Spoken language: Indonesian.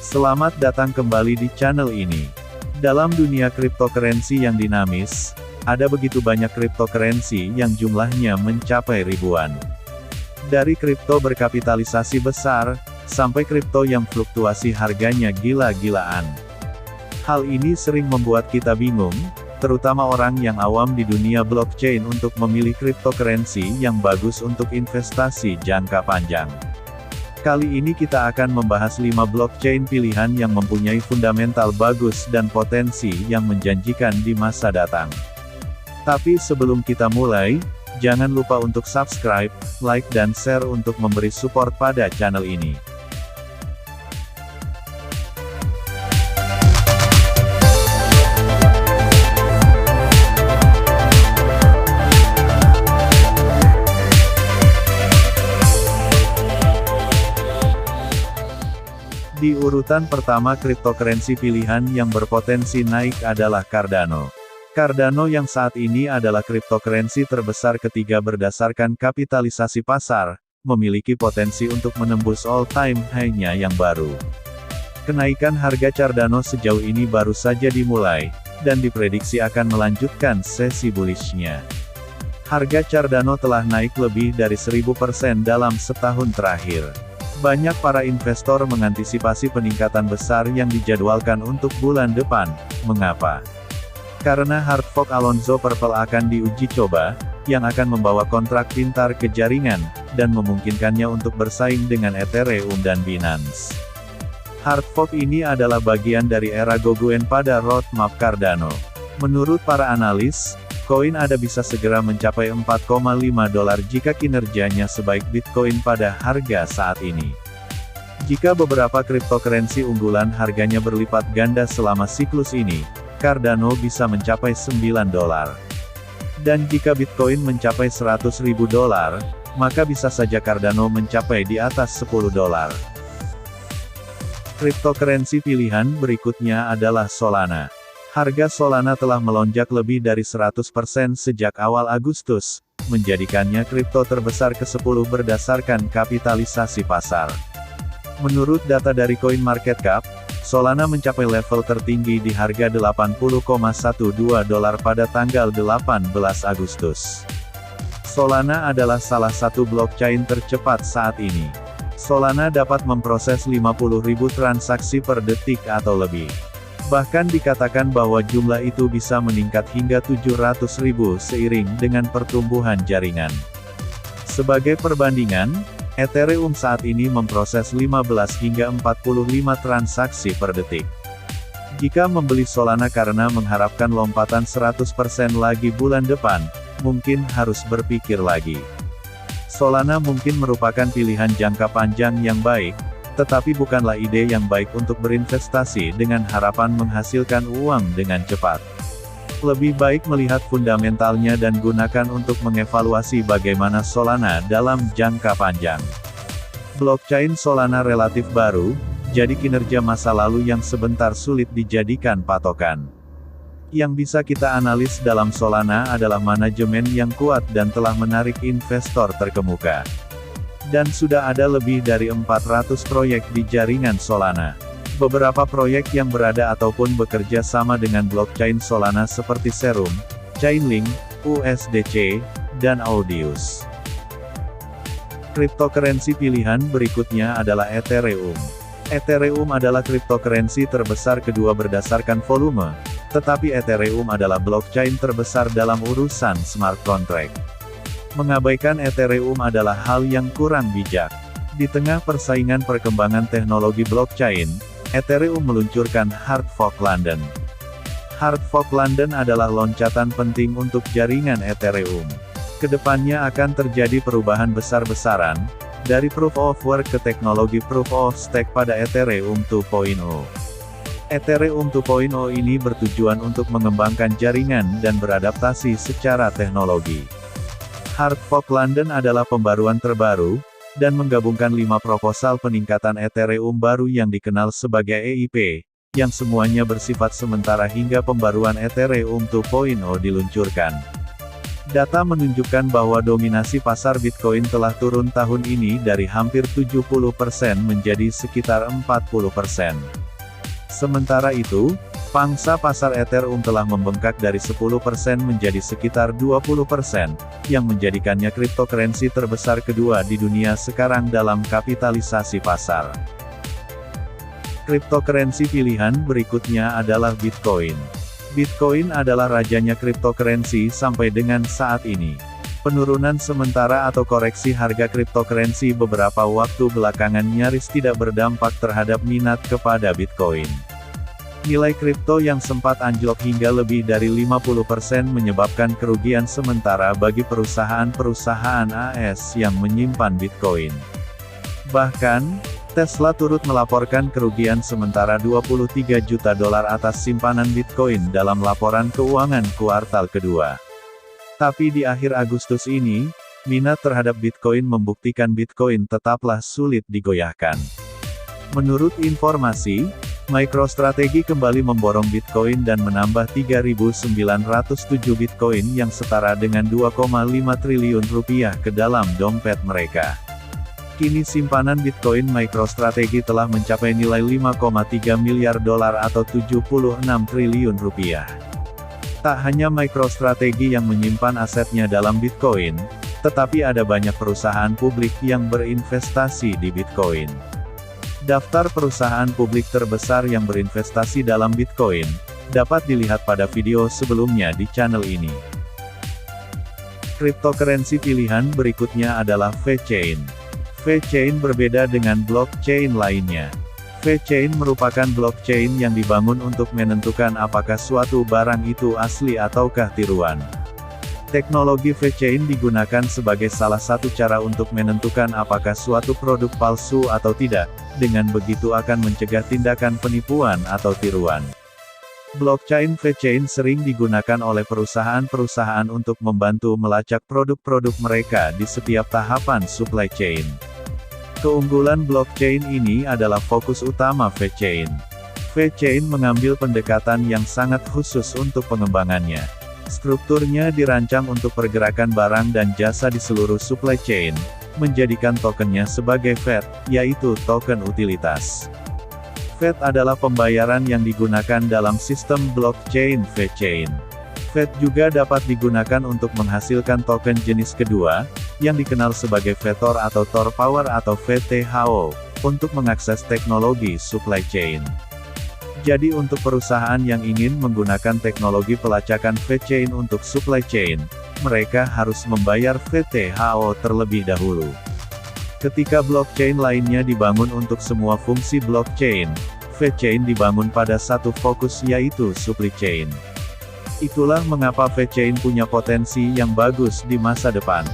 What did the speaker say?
Selamat datang kembali di channel ini. Dalam dunia cryptocurrency yang dinamis, ada begitu banyak cryptocurrency yang jumlahnya mencapai ribuan. Dari kripto berkapitalisasi besar, sampai kripto yang fluktuasi harganya gila-gilaan. Hal ini sering membuat kita bingung, terutama orang yang awam di dunia blockchain untuk memilih cryptocurrency yang bagus untuk investasi jangka panjang. Kali ini kita akan membahas 5 blockchain pilihan yang mempunyai fundamental bagus dan potensi yang menjanjikan di masa datang. Tapi sebelum kita mulai, jangan lupa untuk subscribe, like dan share untuk memberi support pada channel ini. Di urutan pertama cryptocurrency pilihan yang berpotensi naik adalah Cardano. Cardano yang saat ini adalah cryptocurrency terbesar ketiga berdasarkan kapitalisasi pasar, memiliki potensi untuk menembus all-time high-nya yang baru. Kenaikan harga Cardano sejauh ini baru saja dimulai, dan diprediksi akan melanjutkan sesi bullish-nya. Harga Cardano telah naik lebih dari 1000% dalam setahun terakhir. Banyak para investor mengantisipasi peningkatan besar yang dijadwalkan untuk bulan depan. Mengapa? Karena hard fork Alonzo Purple akan diuji coba, yang akan membawa kontrak pintar ke jaringan, dan memungkinkannya untuk bersaing dengan Ethereum dan Binance. Hard fork ini adalah bagian dari era Goguen pada roadmap Cardano. Menurut para analis, koin ADA bisa segera mencapai $4,5 jika kinerjanya sebaik Bitcoin pada harga saat ini. Jika beberapa cryptocurrency unggulan harganya berlipat ganda selama siklus ini, Cardano bisa mencapai $9. Dan jika Bitcoin mencapai $100.000, maka bisa saja Cardano mencapai di atas $10. Cryptocurrency pilihan berikutnya adalah Solana. Harga Solana telah melonjak lebih dari 100% sejak awal Agustus, menjadikannya kripto terbesar ke-10 berdasarkan kapitalisasi pasar. Menurut data dari CoinMarketCap, Solana mencapai level tertinggi di harga $80,12 pada tanggal 18 Agustus. Solana adalah salah satu blockchain tercepat saat ini. Solana dapat memproses 50.000 transaksi per detik atau lebih. Bahkan dikatakan bahwa jumlah itu bisa meningkat hingga 700.000 seiring dengan pertumbuhan jaringan. Sebagai perbandingan, Ethereum saat ini memproses 15 hingga 45 transaksi per detik. Jika membeli Solana karena mengharapkan lompatan 100% lagi bulan depan, mungkin harus berpikir lagi. Solana mungkin merupakan pilihan jangka panjang yang baik, tetapi bukanlah ide yang baik untuk berinvestasi dengan harapan menghasilkan uang dengan cepat. Lebih baik melihat fundamentalnya dan gunakan untuk mengevaluasi bagaimana Solana dalam jangka panjang. Blockchain Solana relatif baru, jadi kinerja masa lalu yang sebentar sulit dijadikan patokan. Yang bisa kita analis dalam Solana adalah manajemen yang kuat dan telah menarik investor terkemuka. Dan sudah ada lebih dari 400 proyek di jaringan Solana. Beberapa proyek yang berada ataupun bekerja sama dengan blockchain Solana seperti Serum, Chainlink, USDC, dan Audius. Cryptocurrency pilihan berikutnya adalah Ethereum. Ethereum adalah cryptocurrency terbesar kedua berdasarkan volume, tetapi Ethereum adalah blockchain terbesar dalam urusan smart contract. Mengabaikan Ethereum adalah hal yang kurang bijak. Di tengah persaingan perkembangan teknologi blockchain, Ethereum meluncurkan Hard Fork London. Hard Fork London adalah loncatan penting untuk jaringan Ethereum. Kedepannya akan terjadi perubahan besar-besaran, dari Proof of Work ke teknologi Proof of Stake pada Ethereum 2.0. Ethereum 2.0 ini bertujuan untuk mengembangkan jaringan dan beradaptasi secara teknologi. Hard Fork London adalah pembaruan terbaru, dan menggabungkan 5 proposal peningkatan Ethereum baru yang dikenal sebagai EIP, yang semuanya bersifat sementara hingga pembaruan Ethereum 2.0 diluncurkan. Data menunjukkan bahwa dominasi pasar Bitcoin telah turun tahun ini dari hampir 70% menjadi sekitar 40%. Sementara itu, pangsa pasar Ethereum telah membengkak dari 10% menjadi sekitar 20%, yang menjadikannya cryptocurrency terbesar kedua di dunia sekarang dalam kapitalisasi pasar. Cryptocurrency pilihan berikutnya adalah Bitcoin. Bitcoin adalah rajanya cryptocurrency sampai dengan saat ini. Penurunan sementara atau koreksi harga cryptocurrency beberapa waktu belakangan nyaris tidak berdampak terhadap minat kepada Bitcoin. Nilai kripto yang sempat anjlok hingga lebih dari 50% menyebabkan kerugian sementara bagi perusahaan-perusahaan AS yang menyimpan Bitcoin. Bahkan, Tesla turut melaporkan kerugian sementara $23 juta atas simpanan Bitcoin dalam laporan keuangan kuartal kedua. Tapi di akhir Agustus ini, minat terhadap Bitcoin membuktikan Bitcoin tetaplah sulit digoyahkan. Menurut informasi, MicroStrategy kembali memborong Bitcoin dan menambah 3.907 Bitcoin yang setara dengan 2,5 triliun rupiah ke dalam dompet mereka. Kini simpanan Bitcoin MicroStrategy telah mencapai nilai $5,3 miliar atau 76 triliun rupiah. Tak hanya MicroStrategy yang menyimpan asetnya dalam Bitcoin, tetapi ada banyak perusahaan publik yang berinvestasi di Bitcoin. Daftar perusahaan publik terbesar yang berinvestasi dalam Bitcoin dapat dilihat pada video sebelumnya di channel ini. Cryptocurrency pilihan berikutnya adalah VeChain. VeChain berbeda dengan blockchain lainnya. VeChain merupakan blockchain yang dibangun untuk menentukan apakah suatu barang itu asli ataukah tiruan. Teknologi VeChain digunakan sebagai salah satu cara untuk menentukan apakah suatu produk palsu atau tidak, dengan begitu akan mencegah tindakan penipuan atau tiruan. Blockchain VeChain sering digunakan oleh perusahaan-perusahaan untuk membantu melacak produk-produk mereka di setiap tahapan supply chain. Keunggulan blockchain ini adalah fokus utama VeChain. VeChain mengambil pendekatan yang sangat khusus untuk pengembangannya. Strukturnya dirancang untuk pergerakan barang dan jasa di seluruh supply chain, menjadikan tokennya sebagai FET, yaitu token utilitas. FET adalah pembayaran yang digunakan dalam sistem blockchain VeChain. FET juga dapat digunakan untuk menghasilkan token jenis kedua, yang dikenal sebagai VeTor atau Tor Power atau VTHO, untuk mengakses teknologi supply chain. Jadi untuk perusahaan yang ingin menggunakan teknologi pelacakan VeChain untuk supply chain, mereka harus membayar VTHO terlebih dahulu. Ketika blockchain lainnya dibangun untuk semua fungsi blockchain, VeChain dibangun pada satu fokus yaitu supply chain. Itulah mengapa VeChain punya potensi yang bagus di masa depan.